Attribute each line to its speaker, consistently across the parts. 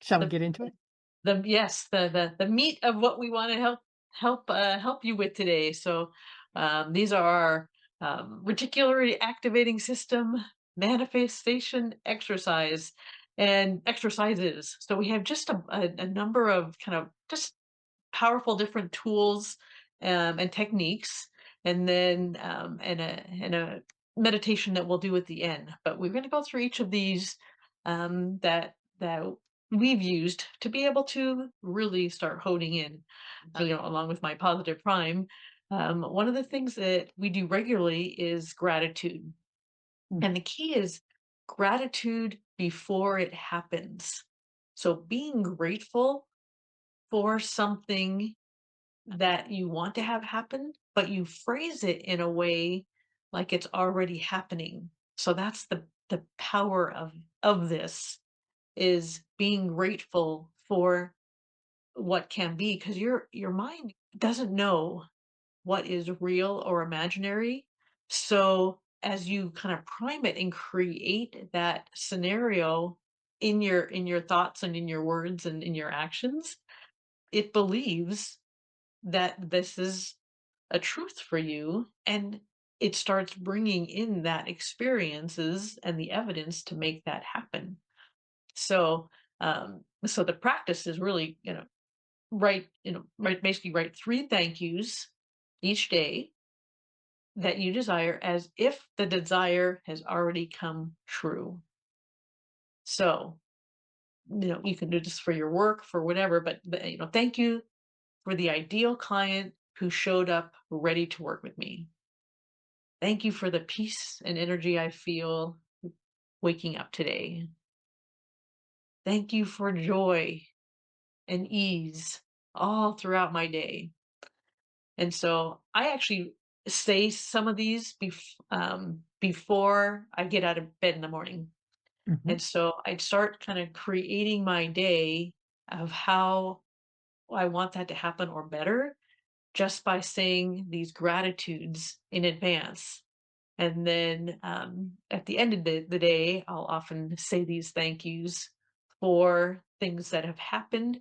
Speaker 1: Shall we
Speaker 2: the
Speaker 1: get into it?
Speaker 2: yes, the meat of what we want to help you with today. So these are our reticular activating system manifestation exercise and exercises. So we have just a number of kind of just powerful different tools and techniques, and then and a meditation that we'll do at the end. But we're going to go through each of these that we've used to be able to really start honing in, along with my positive prime. One of the things that we do regularly is gratitude,
Speaker 1: Mm.
Speaker 2: and the key is gratitude before it happens. So being grateful for something that you want to have happen, but you phrase it in a way like it's already happening. So that's the power of this, is being grateful for what can be, because your mind doesn't know what is real or imaginary. So as you kind of prime it and create that scenario in your thoughts and in your words and in your actions, it believes that this is a truth for you, and it starts bringing in that experiences and the evidence to make that happen. So the practice is really, basically write three thank yous each day that you desire, as if the desire has already come true. So, you can do this for your work, for whatever, but thank you for the ideal client who showed up ready to work with me. Thank you for the peace and energy I feel waking up today. Thank you for joy and ease all throughout my day. And so I actually say some of these before I get out of bed in the morning.
Speaker 1: Mhm.
Speaker 2: And so I'd start kind of creating my day of how I want that to happen or better, just by saying these gratitudes in advance. And then at the end of the day, I'll often say these thank yous for things that have happened,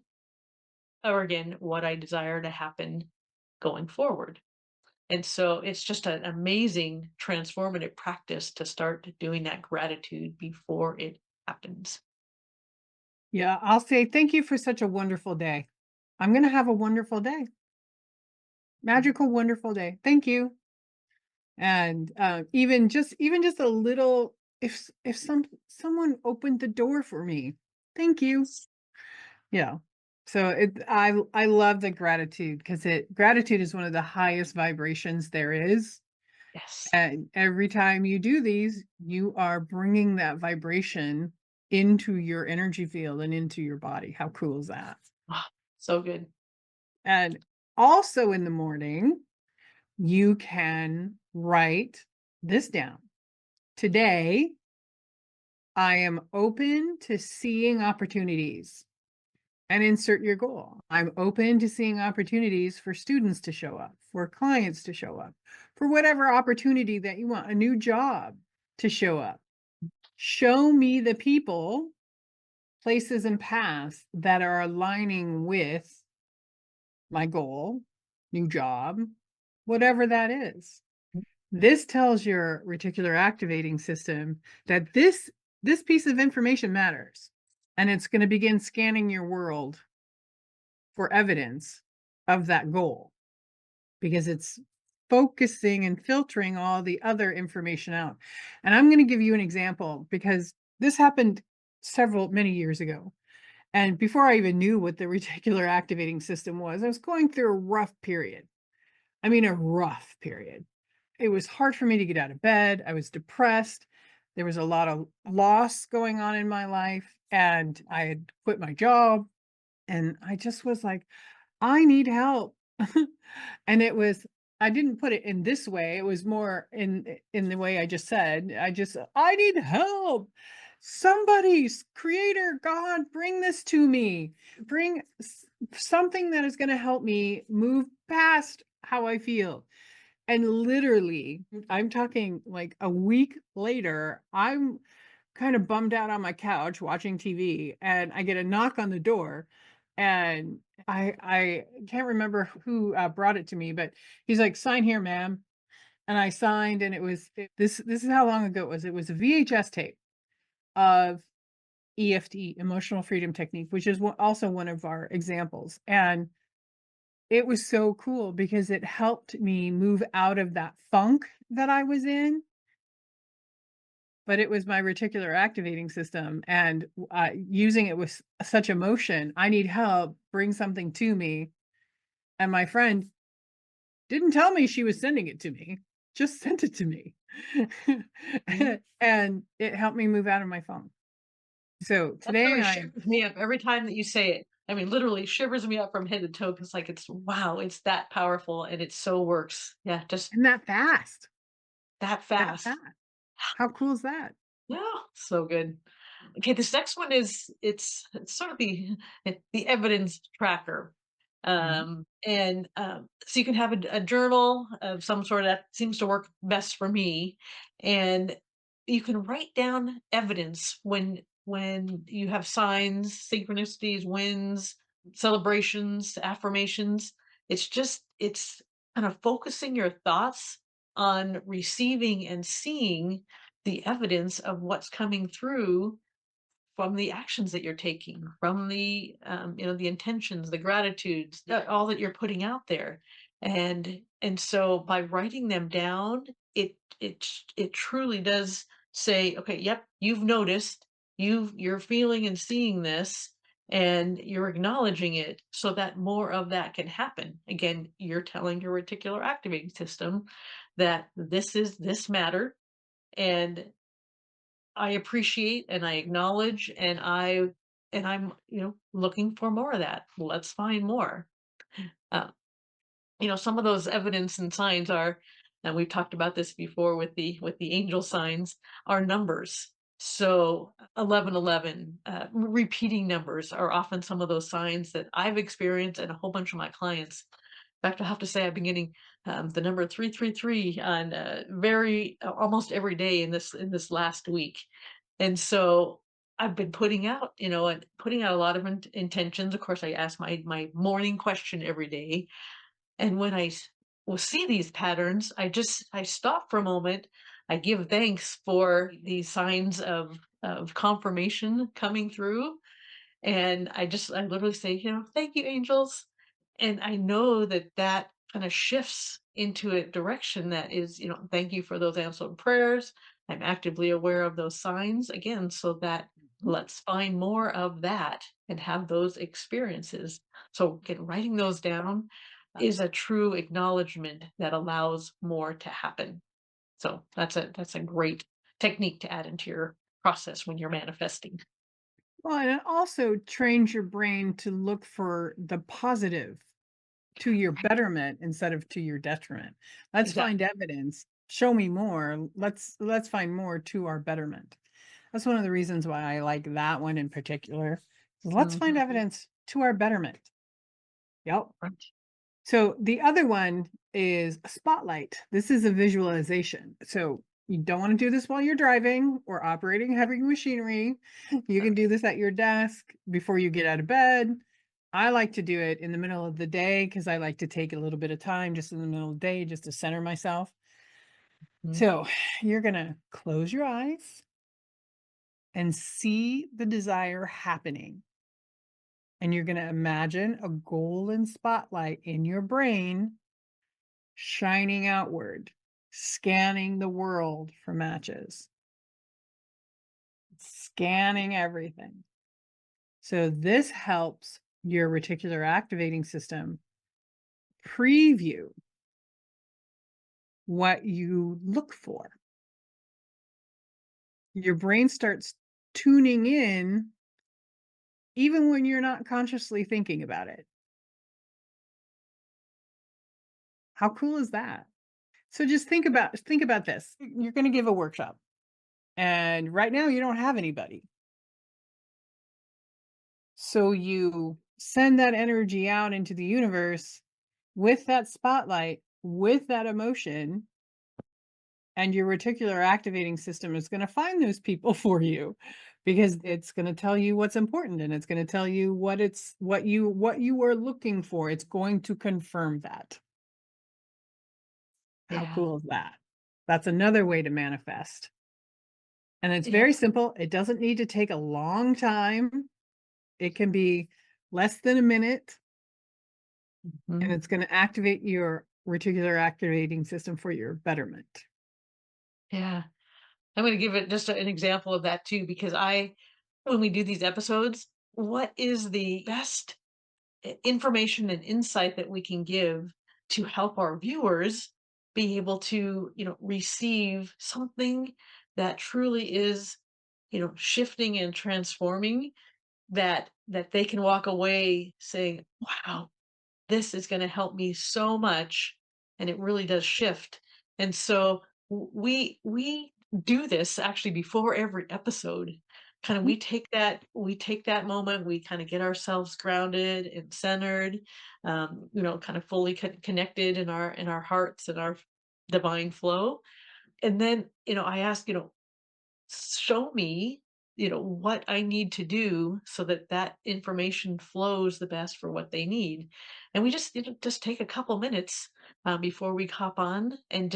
Speaker 2: or again, what I desire to happen going forward. And so it's just an amazing transformative practice to start doing that gratitude before it happens.
Speaker 1: Yeah, I'll say thank you for such a wonderful day. I'm gonna have a wonderful day. Magical, wonderful day. Thank you. And, even just a little if someone opened the door for me, thank you.
Speaker 2: Yes.
Speaker 1: Yeah. So I love the gratitude because it gratitude is one of the highest vibrations there is.
Speaker 2: Yes.
Speaker 1: And every time you do these, you are bringing that vibration into your energy field and into your body. How cool is that?
Speaker 2: Ah, so good.
Speaker 1: And also in the morning, you can write this down. Today, I am open to seeing opportunities, and insert your goal. I'm open to seeing opportunities for students to show up, for clients to show up, for whatever opportunity that you want, a new job to show up. Show me the people, places, and paths that are aligning with my goal, new job, whatever that is. This tells your reticular activating system that this piece of information matters, and it's going to begin scanning your world for evidence of that goal because it's focusing and filtering all the other information out. And I'm going to give you an example because this happened many years ago. And before I even knew what the reticular activating system was, I was going through a rough period. I mean, a rough period. It was hard for me to get out of bed. I was depressed. There was a lot of loss going on in my life. And I had quit my job. And I just was like, I need help. And I didn't put it in this way. It was more in the way I just said. I need help. Somebody's creator, God, bring this to me. Bring something that is going to help me move past how I feel. And literally, I'm talking like a week later, I'm kind of bummed out on my couch watching TV, and I get a knock on the door, and I can't remember who, brought it to me, but he's like, "Sign here, ma'am." And I signed, and this is how long ago it was. It was a VHS tape of EFT, Emotional Freedom Technique, which is also one of our examples, and it was so cool because it helped me move out of that funk that I was in, but it was my reticular activating system, and using it with such emotion. I need help, bring something to me, and my friend didn't tell me she was sending it to me, just sent it to me.
Speaker 2: Mhm.
Speaker 1: And it helped me move out of my phone. So
Speaker 2: That
Speaker 1: today
Speaker 2: really
Speaker 1: I
Speaker 2: shivers me up every time that you say it. I mean, literally shivers me up from head to toe because, like, it's wow, it's that powerful and it so works. Yeah, just
Speaker 1: am that fast,
Speaker 2: that
Speaker 1: that
Speaker 2: fast.
Speaker 1: fast. How cool is that?
Speaker 2: Yeah, so good. Okay, this next one is it's sort of the evidence tracker.
Speaker 1: Mhm,
Speaker 2: So you can have a journal of some sort that seems to work best for me, and you can write down evidence when you have signs, synchronicities, wins, celebrations, affirmations. It's kind of focusing your thoughts on receiving and seeing the evidence of what's coming through from the actions that you're taking, from the intentions, the gratitudes, all that you're putting out there, and so by writing them down, it truly does say, okay, yep, you've noticed, you're feeling and seeing this, and you're acknowledging it, so that more of that can happen. Again, you're telling your reticular activating system that this matter, and I appreciate and I acknowledge and I'm, looking for more of that. Let's find more. Uh, some of those evidence and signs are, and we've talked about this before with the angel signs, are numbers. So 1111, repeating numbers are often some of those signs that I've experienced and a whole bunch of my clients. In fact, I have to say I've been getting the number 333 on very almost every day in this last week, and so I've been putting out a lot of intentions. Of course, I ask my morning question every day, and when will see these patterns, I stop for a moment. I give thanks for these signs of confirmation coming through, and I literally say, "Thank you, angels." And I know that that kinda shifts into a direction that is, "Thank you for those answered prayers. I'm actively aware of those signs." Again, so that
Speaker 1: mhm.
Speaker 2: let's find more of that and have those experiences. So, again, writing those down is a true acknowledgement that allows more to happen. So, that's a great technique to add into your process when you're manifesting.
Speaker 1: Well, and it also trains your brain to look for the positive to your
Speaker 2: Right.
Speaker 1: betterment instead of to your detriment. Let's find
Speaker 2: Exactly.
Speaker 1: evidence. Show me more. Let's find more to our betterment. That's one of the reasons why I like that one in particular. Let's find
Speaker 2: Mhm.
Speaker 1: evidence to our betterment. Yep.
Speaker 2: Right.
Speaker 1: So the other one is a spotlight. This is a visualization. So you don't want to do this while you're driving or operating heavy machinery. You can do this at your desk before you get out of bed. I like to do it in the middle of the day because I like to take a little bit of time just in the middle of the day just to center myself.
Speaker 2: Mhm.
Speaker 1: So you're going to close your eyes and see the desire happening. And you're going to imagine a golden spotlight in your brain shining outward, scanning the world for matches, scanning everything. So this helps your reticular activating system preview what you look for. Your brain starts tuning in even when you're not consciously thinking about it. How cool is that? So just think about this. You're going to give a workshop and right now you don't have anybody. So you send that energy out into the universe with that spotlight, with that emotion, And your reticular activating system is gonna find those people for you because it's gonna tell you what's important, and it's gonna tell you what you are looking for. It's going to confirm that. How
Speaker 2: Yeah.
Speaker 1: cool is that? That's another way to manifest. And it's
Speaker 2: Yeah.
Speaker 1: very simple. It doesn't need to take a long time. It can be less than a minute, and
Speaker 2: Mhm.
Speaker 1: it's gonna activate your reticular activating system for your betterment.
Speaker 2: Yeah. I'm gonna give it just an example of that too, because when we do these episodes, what is the best information and insight that we can give to help our viewers be able to, receive something that truly is, shifting and transforming that they can walk away saying, wow, this is going to help me so much, and it really does shift. And so we do this actually before every episode. Kind of we take that moment, we kind of get ourselves grounded and centered, kind of fully connected in our hearts and our divine flow. And then I ask, show me, what I need to do so that that information flows the best for what they need. And we just take a couple minutes before we hop on, and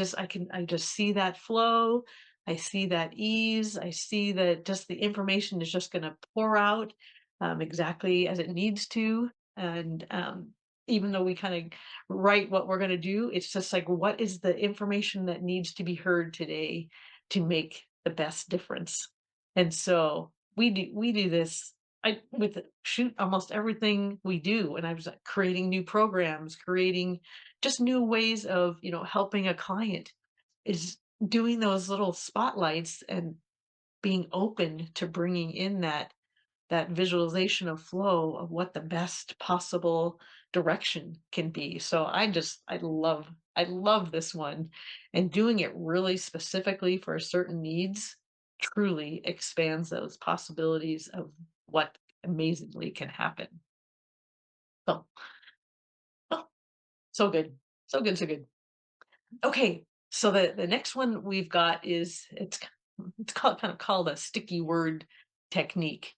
Speaker 2: I just see that flow. I see that ease. I see that just the information is just going to pour out exactly as it needs to. And even though we kind of write what we're going to do, it's just like, what is the information that needs to be heard today to make the best difference? And so we do this with shoot almost everything we do. And I was like creating new programs, creating just new ways of, helping a client, is doing those little spotlights and being open to bringing in that visualization of flow of what the best possible direction can be. So I love this one, and doing it really specifically for certain needs truly expands those possibilities of what amazingly can happen. So, oh, so good. So good, so good. Okay, so the next one we've got is it's called a sticky word technique.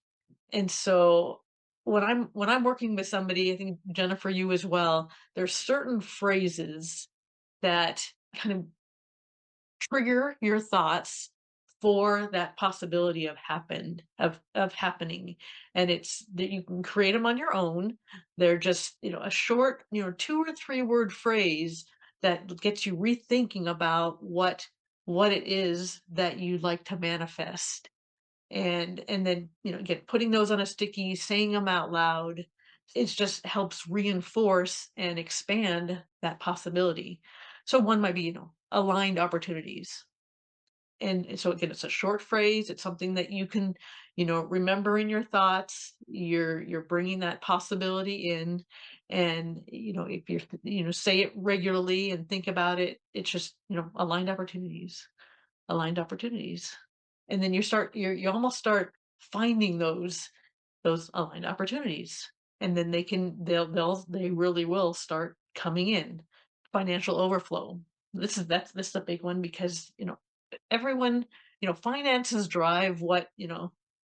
Speaker 2: And so when I'm working with somebody, I think Jennifer, you as well, there's certain phrases that kind of trigger your thoughts for that possibility of happening. And it's that you can create them on your own. They're just, a short, 2 or 3 word phrase that gets you rethinking about what it is that you'd like to manifest. And then, again, putting those on a sticky, saying them out loud, it just helps reinforce and expand that possibility. So one might be, aligned opportunities. And so again, it's a short phrase. It's something that you can, remember in your thoughts. You're bringing that possibility in, and if you're, say it regularly and think about it. It's just, aligned opportunities, aligned opportunities. And then you almost start finding those aligned opportunities. And then they really will start coming in. Financial overflow. This is a big one because, everyone, finances drive what,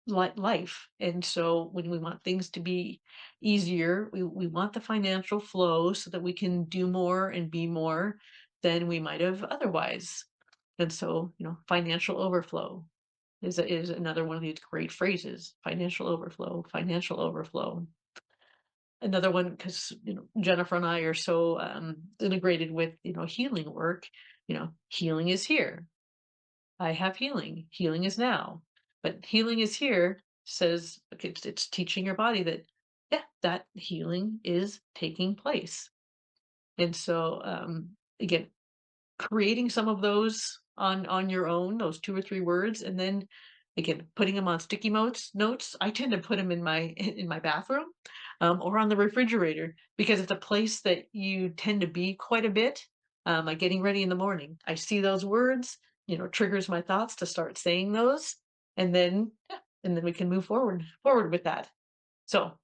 Speaker 2: life. And so when we want things to be easier, we want the financial flow so that we can do more and be more than we might have otherwise. And so, financial overflow is another one of these great phrases. Financial overflow, financial overflow. Another one, because Jennifer and I are so integrated with healing work. Healing is here. I have healing. Healing is now. But healing is here says, okay, it's teaching your body that, yeah, that healing is taking place. And so, again, creating some of those on your own, those 2 or 3 words, and then again putting them on sticky notes. I tend to put them in my in my bathroom, or on the refrigerator, because it's a place that you tend to be quite a bit. Like getting ready in the morning, I see those words, triggers my thoughts to start saying those, and then yeah, and then we can move forward with that. So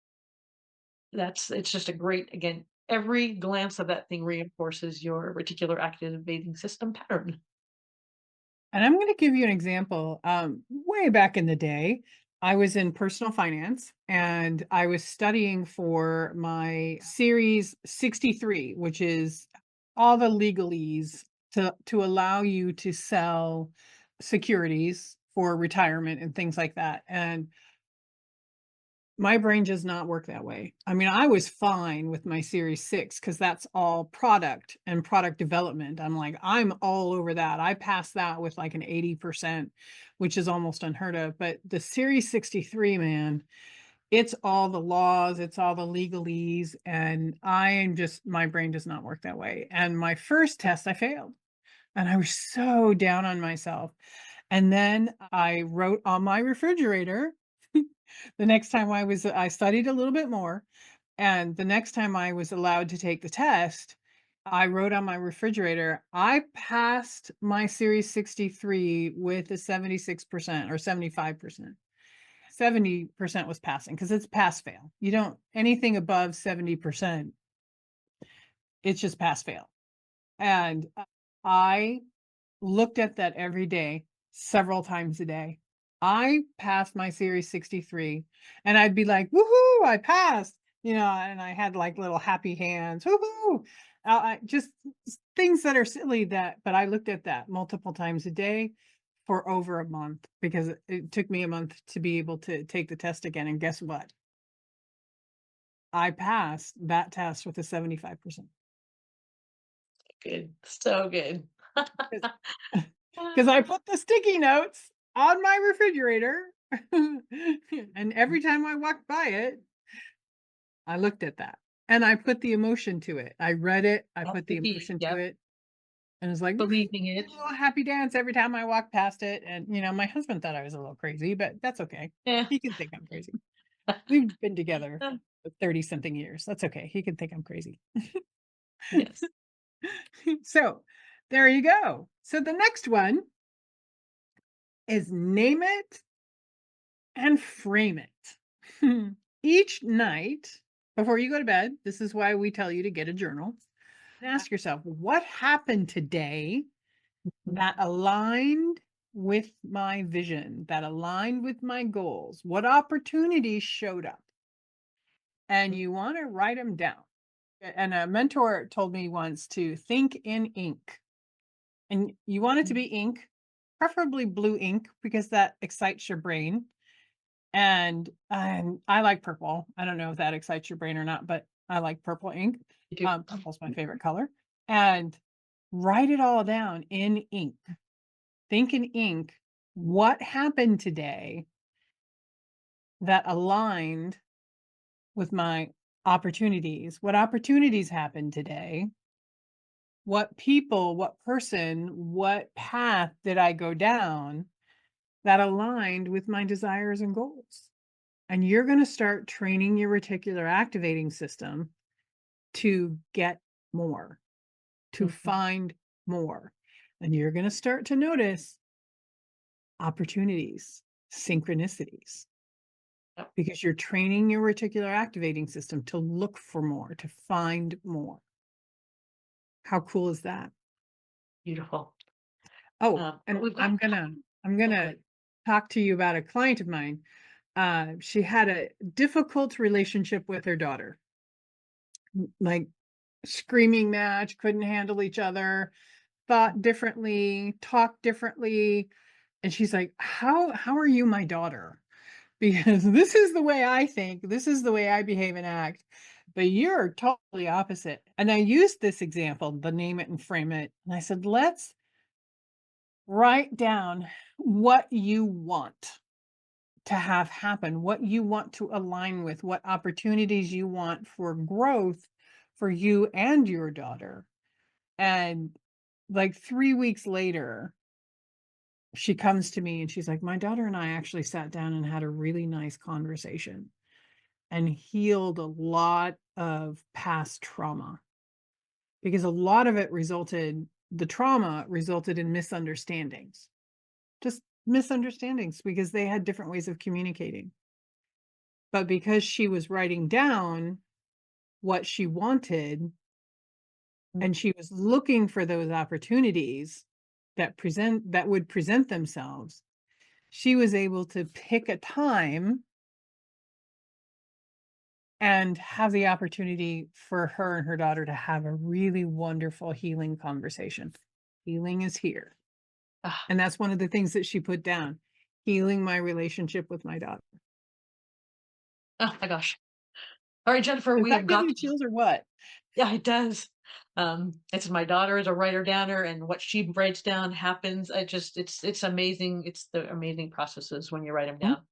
Speaker 2: it's just a great, again, every glance of that thing reinforces your reticular activating system pattern.
Speaker 1: And I'm gonna give you an example. Way back in the day, I was in personal finance and I was studying for my Series 63, which is all the legalese to allow you to sell securities for retirement and things like that. And my brain does not work that way. I mean, I was fine with my Series 6 because that's all product and product development. I'm like, I'm all over that. I passed that with like an 80%, which is almost unheard of. But the Series 63, man, it's all the laws, it's all the legalese. And I am just, my brain does not work that way. And my first test, I failed. And I was so down on myself. And then I wrote on my refrigerator the next time I studied a little bit more, and the next time I was allowed to take the test, I wrote on my refrigerator, "I passed my Series 63 with a 76% or 75%." 70% was passing because it's pass fail. You don't anything above 70%, it's just pass fail. And I looked at that every day, several times a day. I passed my Series 63, and I'd be like, "Woohoo, I passed," and I had, like, little happy hands, "Woohoo." I just things that are silly but I looked at that multiple times a day for over a month because it took me a month to be able to take the test again, and guess what? I passed that test with a 75%.
Speaker 2: Good. So good.
Speaker 1: 'Cause 'Cause I put the sticky notes on my refrigerator, and every time I walked by it, I looked at that, and I put the emotion to it. I read it, I put the emotion to
Speaker 2: Yep.
Speaker 1: it, and it's like,
Speaker 2: Believing
Speaker 1: did
Speaker 2: it.
Speaker 1: a little happy dance every time I walked past it, and, my husband thought I was a little crazy, but that's okay.
Speaker 2: Yeah.
Speaker 1: He can think I'm crazy. We've been together for 30 something years. That's okay. He can think I'm crazy.
Speaker 2: Yes.
Speaker 1: So, there you go. So the next one is name it and frame it. Each night before you go to bed, this is why we tell you to get a journal and ask yourself, what happened today that aligned with my vision, that aligned with my goals? What opportunities showed up? And you want to write them down. And a mentor told me once to think in ink. And you want it to be ink, preferably blue ink, because that excites your brain. And I like purple. I don't know if that excites your brain or not, but I like purple ink.
Speaker 2: You do.
Speaker 1: Purple's my favorite color. And write it all down in ink. Think in ink, what happened today that aligned with my opportunities? What opportunities happened today? What people, what person, what path did I go down that aligned with my desires and goals? And you're going to start training your reticular activating system to get more, to
Speaker 2: Mhm.
Speaker 1: find more. And you're going to start to notice opportunities, synchronicities,
Speaker 2: Yep.
Speaker 1: because you're training your reticular activating system to look for more, to find more. How cool is that?
Speaker 2: Beautiful.
Speaker 1: Oh,
Speaker 2: But
Speaker 1: and
Speaker 2: we've got
Speaker 1: I'm gonna
Speaker 2: good.
Speaker 1: talk to you about a client of mine. She had a difficult relationship with her daughter, like screaming match, couldn't handle each other, thought differently, talked differently, and she's like, "How are you my daughter? Because this is the way I think, this is the way I behave and act, but you're totally opposite." And I used this example, the name it and frame it, and I said, "Let's write down what you want to have happen, what you want to align with, what opportunities you want for growth for you and your daughter." And like 3 weeks later, she comes to me and she's like, "My daughter and I actually sat down and had a really nice conversation and healed a lot of past trauma." Because a lot of the trauma resulted in misunderstandings, just misunderstandings because they had different ways of communicating. But because she was writing down what she wanted
Speaker 2: Mm.
Speaker 1: and she was looking for those opportunities, that would present themselves, she was able to pick a time and have the opportunity for her and her daughter to have a really wonderful healing conversation. Healing is here.
Speaker 2: Ah,
Speaker 1: And that's one of the things that she put down, healing my relationship with my daughter.
Speaker 2: oh my gosh. All right, Jennifer,
Speaker 1: Does
Speaker 2: we
Speaker 1: that
Speaker 2: have
Speaker 1: give
Speaker 2: got
Speaker 1: you
Speaker 2: to.
Speaker 1: chills or what?
Speaker 2: Yeah, it does. It's my daughter is a writer downer, and what she writes down happens. It's amazing. It's the amazing processes when you write them
Speaker 1: Mhm.
Speaker 2: down.